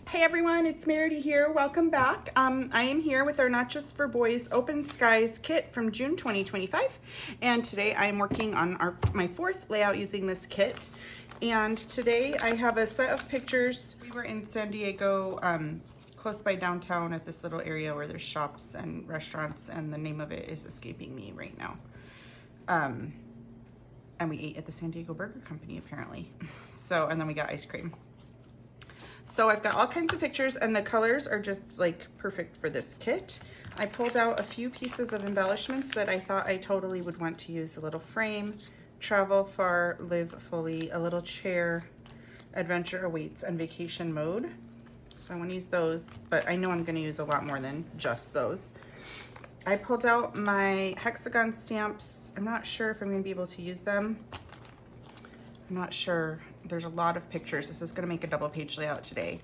Hey everyone, it's Meridy here. Welcome back. I am here with our Not Just for Boys Open Skies kit from June 2025, and today I am working on my fourth layout using this kit. And today I have a set of pictures. We were in San Diego, close by downtown at this little area where there's shops and restaurants, and the name of it is escaping me right now. And we ate at the San Diego Burger Company apparently. And then we got ice cream. So I've got all kinds of pictures, and the colors are just like perfect for this kit. I pulled out a few pieces of embellishments that I thought I totally would want to use. A little frame, travel far, live fully, a little chair, adventure awaits, and vacation mode. So I want to use those, but I know I'm going to use a lot more than just those. I pulled out my hexagon stamps. I'm not sure if I'm going to be able to use them. I'm not sure. There's a lot of pictures. This is going to make a double page layout today.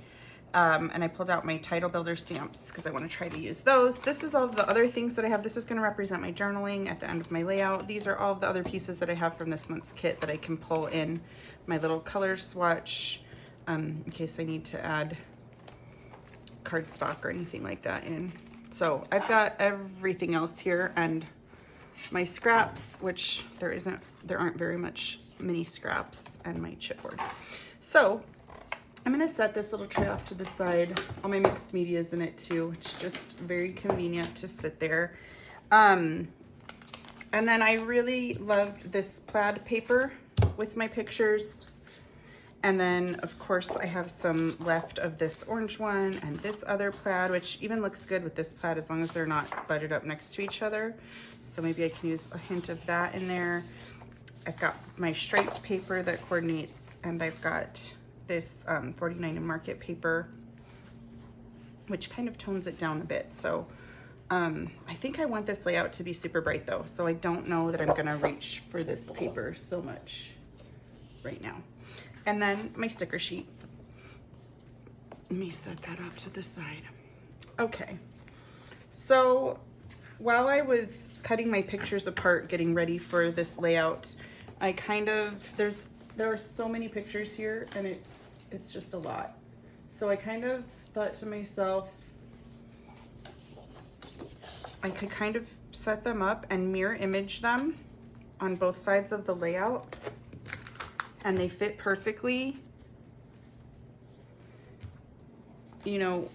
And I pulled out my title builder stamps because I want to try to use those. This is all the other things that I have. This is going to represent my journaling at the end of my layout. These are all of the other pieces that I have from this month's kit that I can pull in my little color swatch in case I need to add cardstock or anything like that in. So I've got everything else here, and my scraps, which there aren't very much mini scraps, and my chipboard. So I'm gonna set this little tray off to the side. All my mixed media is in it too. It's just very convenient to sit there. And then I really loved this plaid paper with my pictures. And then of course I have some left of this orange one and this other plaid, which even looks good with this plaid as long as they're not butted up next to each other. So maybe I can use a hint of that in there. I've got my striped paper that coordinates, and I've got this 49 and Market paper, which kind of tones it down a bit. So I think I want this layout to be super bright though, so I don't know that I'm gonna reach for this paper so much right now. And then my sticker sheet. Let me set that off to the side. Okay, so while I was cutting my pictures apart, getting ready for this layout, I there are so many pictures here, and it's just a lot. So I kind of thought to myself, I could kind of set them up and mirror image them on both sides of the layout, and they fit perfectly, you know,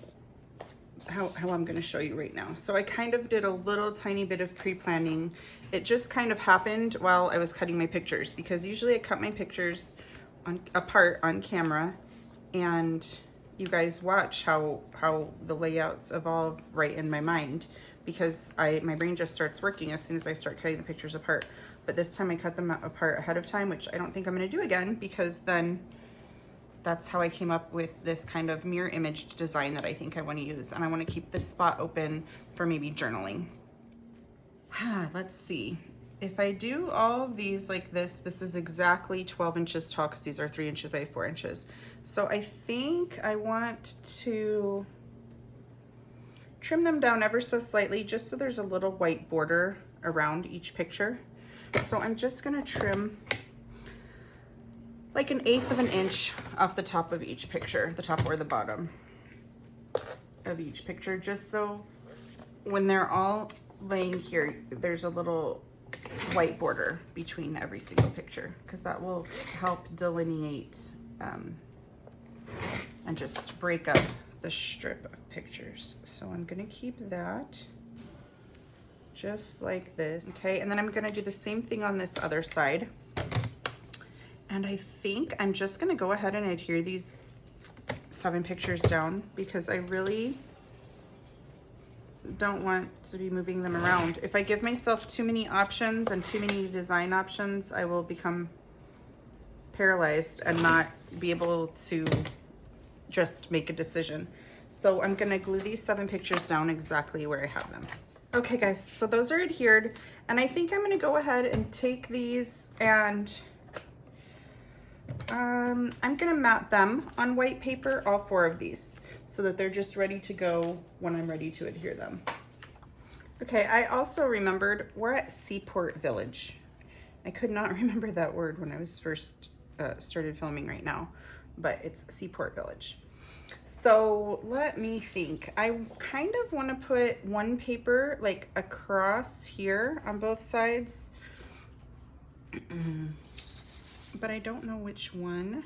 how I'm going to show you right now. So I kind of did a little tiny bit of pre-planning. It just kind of happened while I was cutting my pictures, because usually I cut my pictures apart on camera, and you guys watch how the layouts evolve right in my mind, because my brain just starts working as soon as I start cutting the pictures apart. But this time I cut them apart ahead of time, which I don't think I'm going to do again, because then that's how I came up with this kind of mirror imaged design that I think I want to use. And I want to keep this spot open for maybe journaling. Let's see. If I do all of these like this is exactly 12 inches tall, because these are 3 inches by 4 inches. So I think I want to trim them down ever so slightly, just so there's a little white border around each picture. So I'm just going to trim like 1/8 of an inch off the top of each picture, the top or the bottom of each picture, just so when they're all laying here, there's a little white border between every single picture, because that will help delineate and just break up the strip of pictures. So I'm gonna keep that just like this. Okay, and then I'm gonna do the same thing on this other side. And I think I'm just gonna go ahead and adhere these 7 pictures down, because I really don't want to be moving them around. If I give myself too many options and too many design options, I will become paralyzed and not be able to just make a decision. So I'm gonna glue these 7 pictures down exactly where I have them. Okay guys, so those are adhered, and I think I'm gonna go ahead and take these and I'm gonna mat them on white paper, all 4 of these, so that they're just ready to go when I'm ready to adhere them. Okay, I also remembered we're at Seaport Village. I could not remember that word when I was first started filming right now, but it's Seaport Village. So let me think. I kind of want to put one paper like across here on both sides, but I don't know which one.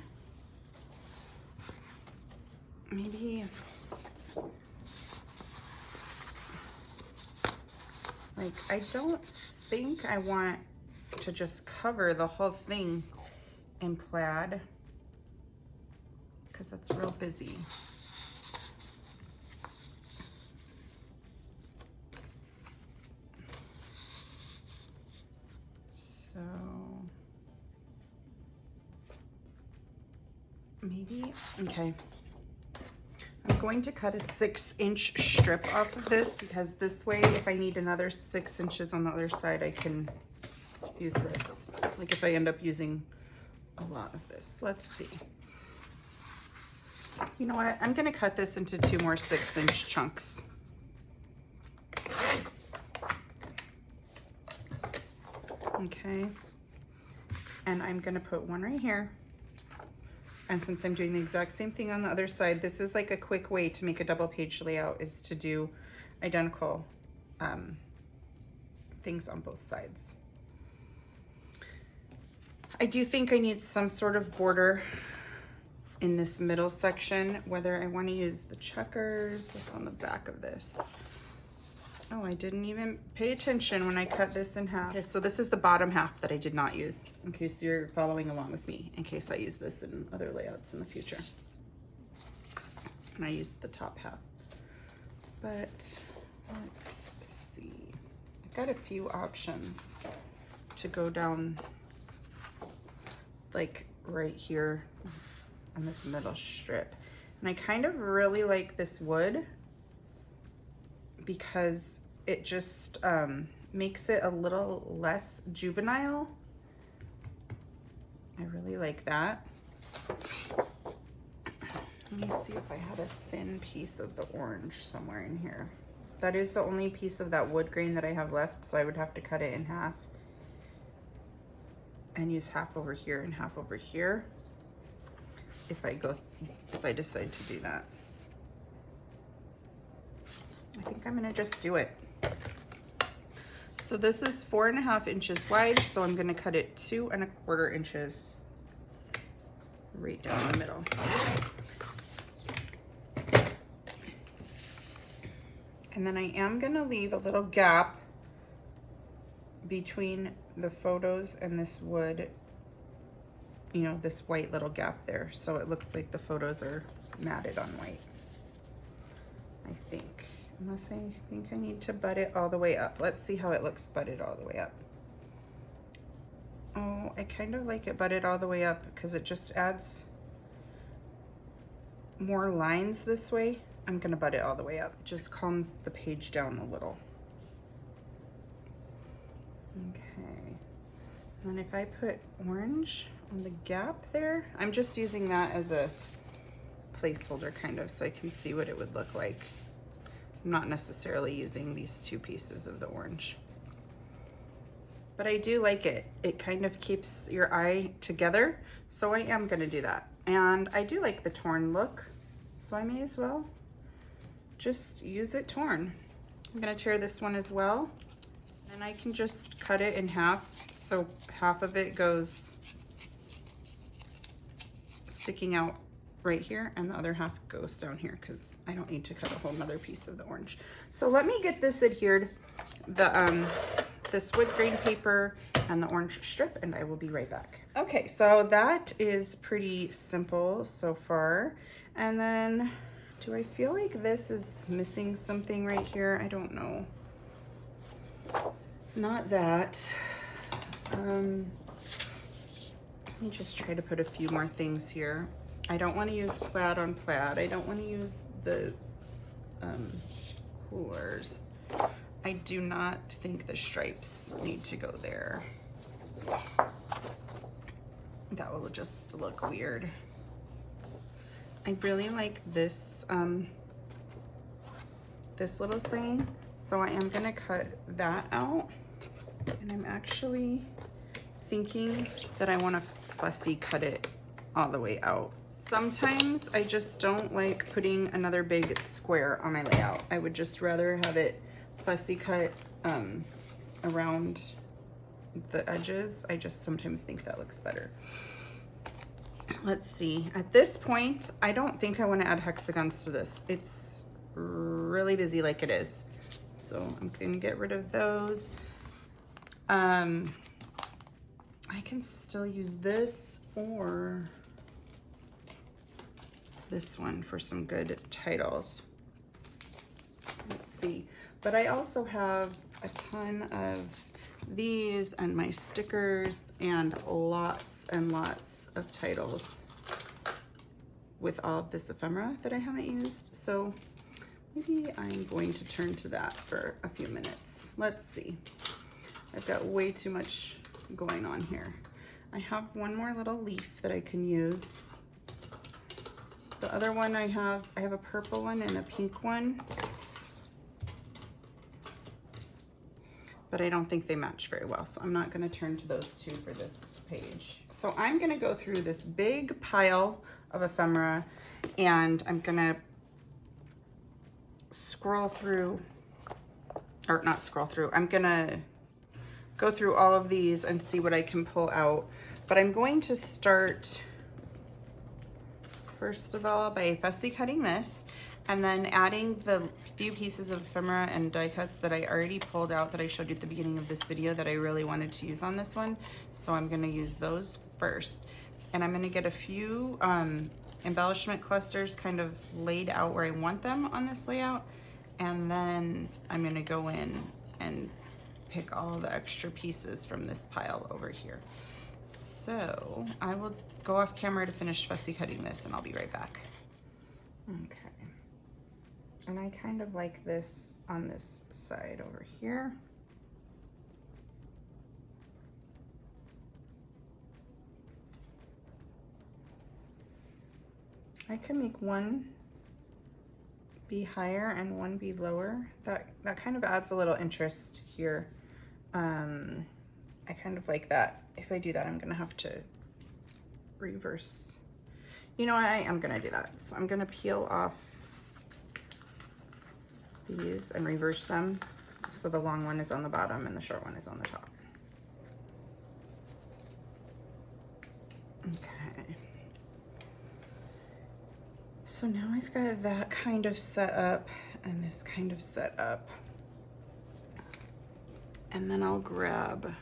Maybe like, I don't think I want to just cover the whole thing in plaid because that's real busy. So maybe, okay. I'm going to cut a 6-inch strip off of this because this way, if I need another 6 inches on the other side, I can use this. Like if I end up using a lot of this. Let's see. You know what? I'm going to cut this into 2 more 6-inch chunks. Okay. And I'm going to put one right here. And since I'm doing the exact same thing on the other side, this is like a quick way to make a double page layout, is to do identical things on both sides. I do think I need some sort of border in this middle section, whether I want to use the checkers. What's on the back of this? Oh, I didn't even pay attention when I cut this in half. Okay, so this is the bottom half that I did not use, in case you're following along with me, in case I use this in other layouts in the future. And I used the top half. But let's see. I've got a few options to go down like right here on this middle strip. And I kind of really like this wood because it just makes it a little less juvenile. I really like that. Let me see if I had a thin piece of the orange somewhere in here. That is the only piece of that wood grain that I have left, so I would have to cut it in half and use half over here and half over here if I decide to do that. I think I'm gonna just do it. So this is 4.5 inches wide, so I'm gonna cut it 2¼ inches right down the middle. And then I am gonna leave a little gap between the photos and this wood, you know, this white little gap there, so it looks like the photos are matted on white, I think. Unless I think I need to butt it all the way up. Let's see how it looks butted all the way up. Oh, I kind of like it butted all the way up because it just adds more lines this way. I'm gonna butt it all the way up. It just calms the page down a little. Okay. And then if I put orange on the gap there, I'm just using that as a placeholder kind of, so I can see what it would look like. I'm not necessarily using these 2 pieces of the orange, but I do like it. It kind of keeps your eye together, so I am gonna do that. And I do like the torn look, so I may as well just use it torn. I'm gonna tear this one as well, and I can just cut it in half, so half of it goes sticking out right here and the other half goes down here because I don't need to cut a whole nother piece of the orange. So let me get this adhered, the this wood grain paper and the orange strip, and I will be right back. Okay, so that is pretty simple so far. And then do I feel like this is missing something right here? I don't know. Not that. Let me just try to put a few more things here. I don't want to use plaid on plaid. I don't want to use the coolers. I do not think the stripes need to go there. That will just look weird. I really like this this little saying, so I am gonna cut that out. And I'm actually thinking that I want to fussy cut it all the way out. sometimes I just don't like putting another big square on my layout. I would just rather have it fussy cut around the edges. I just sometimes think that looks better. Let's see. At this point, I don't think I want to add hexagons to this. It's really busy like it is. So I'm going to get rid of those. I can still use this or this one for some good titles. Let's see. But I also have a ton of these and my stickers and lots of titles with all of this ephemera that I haven't used. So maybe I'm going to turn to that for a few minutes. Let's see. I've got way too much going on here. I have one more little leaf that I can use. The other one I have a purple one and a pink one. But I don't think they match very well, so I'm not going to turn to those two for this page. So I'm going to go through this big pile of ephemera, and I'm going to scroll through, or not scroll through, I'm going to go through all of these and see what I can pull out. But I'm going to start, first of all, by fussy cutting this, and then adding the few pieces of ephemera and die cuts that I already pulled out that I showed you at the beginning of this video that I really wanted to use on this one. So I'm gonna use those first. And I'm gonna get a few embellishment clusters kind of laid out where I want them on this layout. And then I'm gonna go in and pick all the extra pieces from this pile over here. So I will go off camera to finish fussy cutting this, and I'll be right back. Okay. And I kind of like this on this side over here. I can make one be higher and one be lower. That kind of adds a little interest here. I kind of like that. If I do that, I'm gonna have to reverse. You know, I am gonna do that. So I'm gonna peel off these and reverse them so the long one is on the bottom and the short one is on the top. Okay. So now I've got that kind of set up and this kind of set up. And then I'll grab,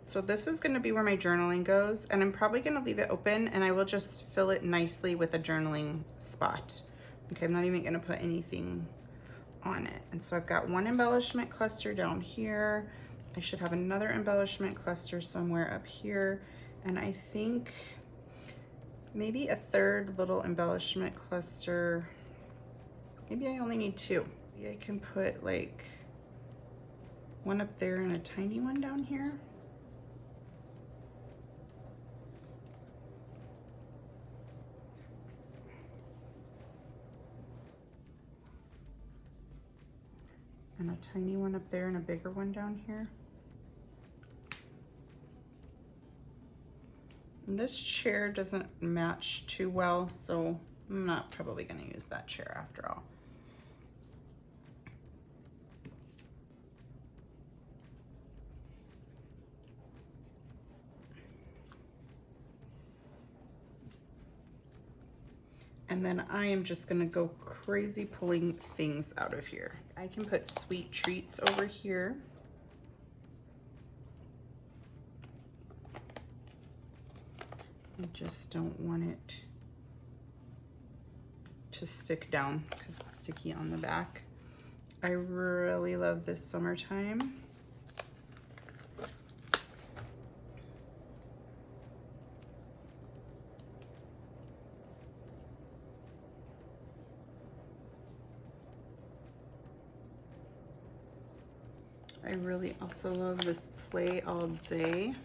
so this is gonna be where my journaling goes, and I'm probably gonna leave it open and I will just fill it nicely with a journaling spot. Okay, I'm not even gonna put anything on it. And so I've got one embellishment cluster down here. I should have another embellishment cluster somewhere up here. And I think maybe a third little embellishment cluster. Maybe I only need two. Maybe I can put like one up there and a tiny one down here. And a tiny one up there and a bigger one down here. And this chair doesn't match too well, so I'm not probably gonna use that chair after all. And then I am just gonna go crazy pulling things out of here. I can put sweet treats over here. I just don't want it to stick down because it's sticky on the back. I really love this summertime. I really also love this Play All Day.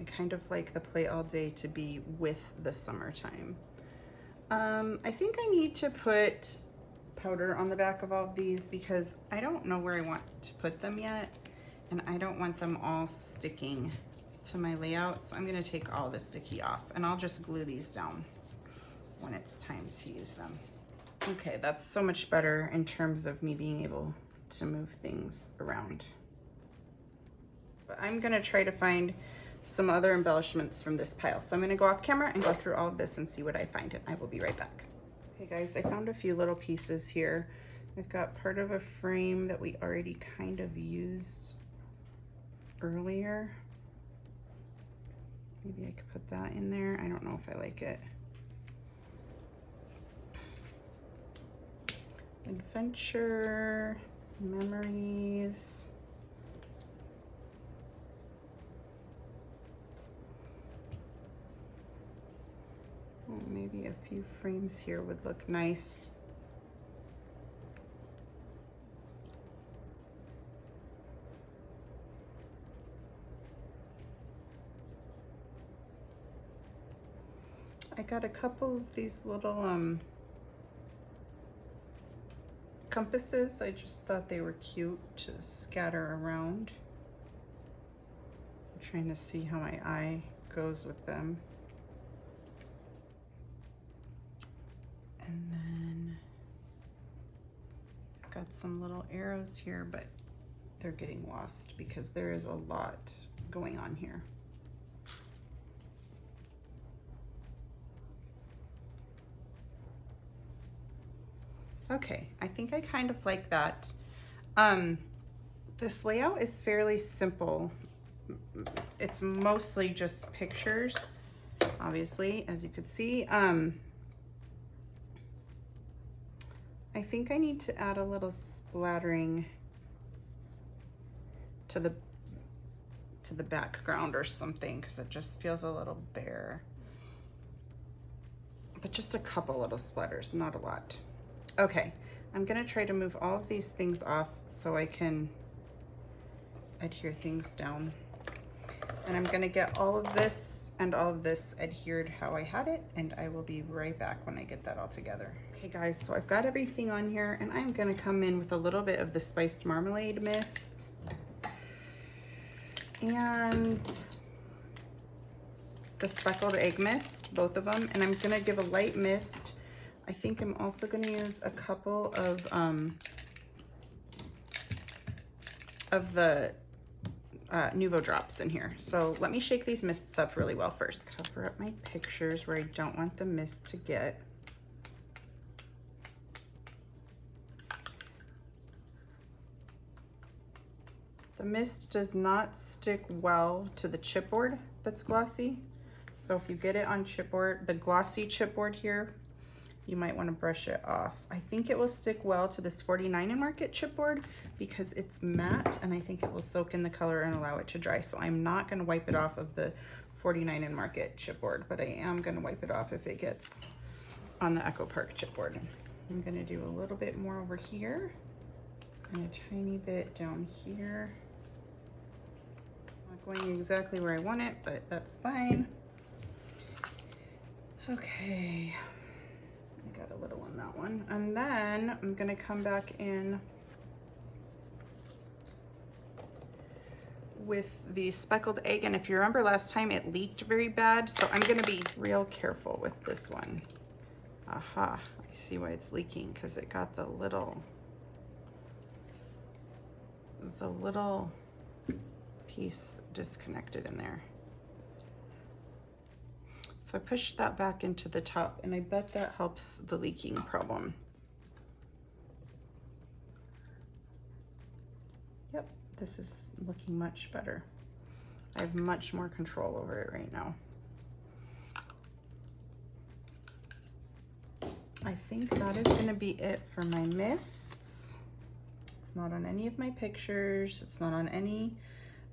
I kind of like the Play All Day to be with the summertime. I think I need to put powder on the back of all of these because I don't know where I want to put them yet, and I don't want them all sticking to my layout. So I'm gonna take all the sticky off, and I'll just glue these down when it's time to use them. Okay, that's so much better in terms of me being able to move things around. But I'm gonna try to find some other embellishments from this pile. So I'm gonna go off camera and go through all of this and see what I find, and I will be right back. Okay guys, I found a few little pieces here. I've got part of a frame that we already kind of used earlier. Maybe I could put that in there. I don't know if I like it. Adventure, memories. Oh, maybe a few frames here would look nice. I got a couple of these little compasses. I just thought they were cute to scatter around. I'm trying to see how my eye goes with them. And then I've got some little arrows here, but they're getting lost because there is a lot going on here. Okay, I think I kind of like that. This layout is fairly simple. It's mostly just pictures, obviously, as you could see. I think I need to add a little splattering to the background or something, because it just feels a little bare. But just a couple little splatters, not a lot. Okay, I'm gonna try to move all of these things off so I can adhere things down. And I'm gonna get all of this and all of this adhered how I had it, and I will be right back when I get that all together. Okay guys, so I've got everything on here, and I'm gonna come in with a little bit of the spiced marmalade mist and the speckled egg mist, both of them, and I'm gonna give a light mist. I think I'm also going to use a couple of the Nuvo drops in here. So let me shake these mists up really well first. Cover up my pictures where I don't want the mist to get. The mist does not stick well to the chipboard that's glossy. So if you get it on chipboard, the glossy chipboard here, you might want to brush it off. I think it will stick well to this 49 in Market chipboard because it's matte, and I think it will soak in the color and allow it to dry. So I'm not going to wipe it off of the 49 in Market chipboard, but I am going to wipe it off if it gets on the Echo Park chipboard. I'm going to do a little bit more over here and a tiny bit down here. Not going exactly where I want it, but that's fine. Okay. I got a little on that one. And then I'm gonna come back in with the speckled egg. And if you remember last time, it leaked very bad. So I'm gonna be real careful with this one. Aha, I see why it's leaking, because it got the little piece disconnected in there. So I pushed that back into the top, and I bet that helps the leaking problem. Yep, this is looking much better. I have much more control over it right now. I think that is gonna be it for my mists. It's not on any of my pictures. It's not on any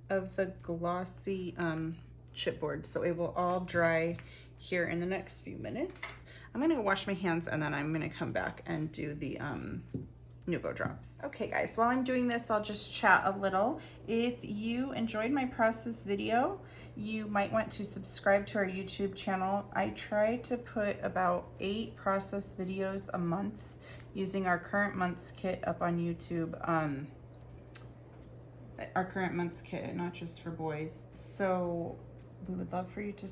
of the glossy chipboard. So it will all dry here in the next few minutes. I'm gonna go wash my hands, and then I'm gonna come back and do the Nuvo drops. Okay guys, while I'm doing this, I'll just chat a little. If you enjoyed my process video, you might want to subscribe to our YouTube channel. I try to put about 8 process videos a month using our current month's kit up on YouTube. Our current month's kit, not just for boys. So we would love for you to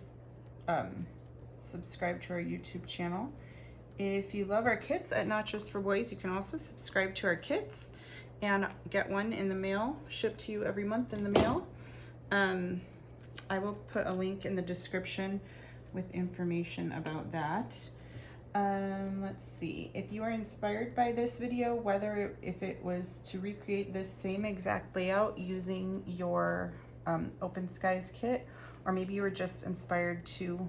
subscribe to our YouTube channel. If you love our kits at Not Just for Boys, you can also subscribe to our kits and get one in the mail, shipped to you every month in the mail. I will put a link in the description with information about that. Let's see, if you are inspired by this video, if it was to recreate this same exact layout using your Open Skies kit, or maybe you were just inspired to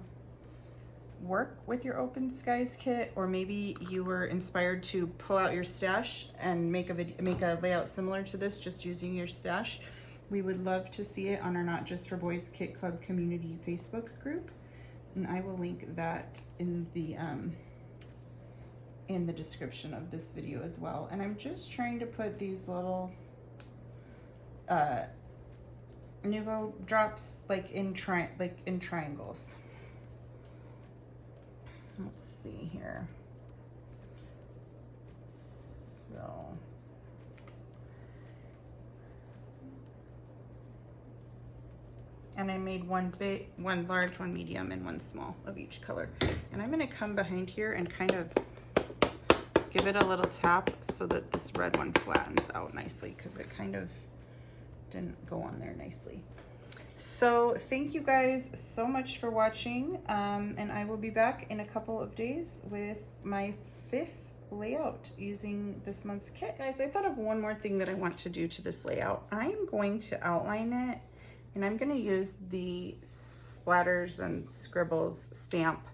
work with your Open Skies kit, or maybe you were inspired to pull out your stash and make a layout similar to this just using your stash, we would love to see it on our Not Just for Boys Kit Club community Facebook group, and I will link that in the description of this video as well. And I'm just trying to put these little Nuvo drops like in triangles. Let's see here. So and I made one big, one large, one medium, and one small of each color. And I'm gonna come behind here and kind of give it a little tap so that this red one flattens out nicely, because it kind of didn't go on there nicely. So thank you guys so much for watching, and I will be back in a couple of days with my 5th layout using this month's kit. Guys, I thought of one more thing that I want to do to this layout. I am going to outline it, and I'm going to use the Splatters and Scribbles stamp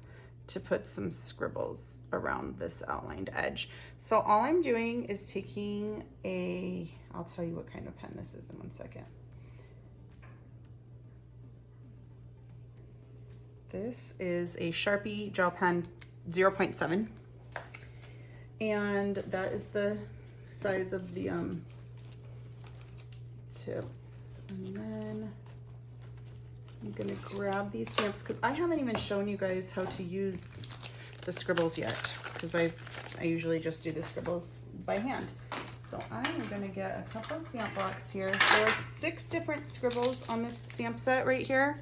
to put some scribbles around this outlined edge. So all I'm doing is taking I'll tell you what kind of pen this is in one second. This is a Sharpie gel pen 0.7, and that is the size of the tip. And then I'm gonna grab these stamps, because I haven't even shown you guys how to use the scribbles yet, because I usually just do the scribbles by hand. So I'm gonna get a couple of stamp blocks here. There are 6 different scribbles on this stamp set right here.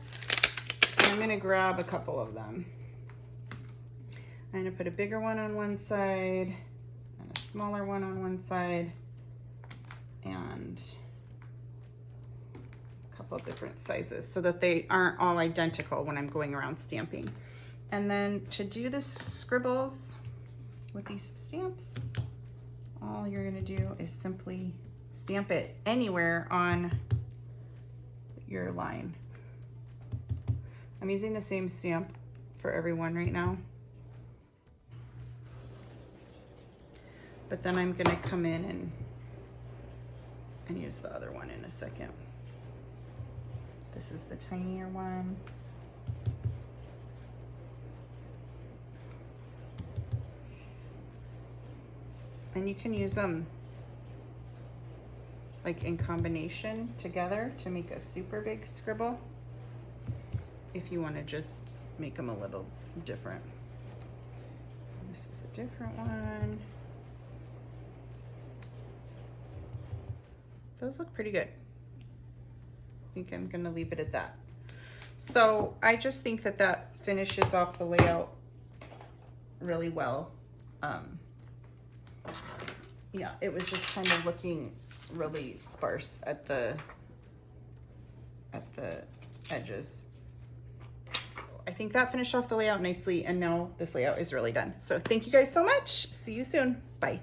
I'm gonna grab a couple of them. I'm gonna put a bigger one on one side and a smaller one on one side, and a couple of different sizes so that they aren't all identical when I'm going around stamping. And then to do the scribbles with these stamps, all you're gonna do is simply stamp it anywhere on your line. I'm using the same stamp for everyone right now, but then I'm gonna come in and use the other one in a second. This is the tinier one. And you can use them like in combination together to make a super big scribble, if you want to just make them a little different. This is a different one. Those look pretty good. I think I'm gonna leave it at that. So I just think that that finishes off the layout really well. Yeah, it was just kind of looking really sparse at the edges. I think that finished off the layout nicely, and now this layout is really done. So thank you guys so much. See you soon. Bye.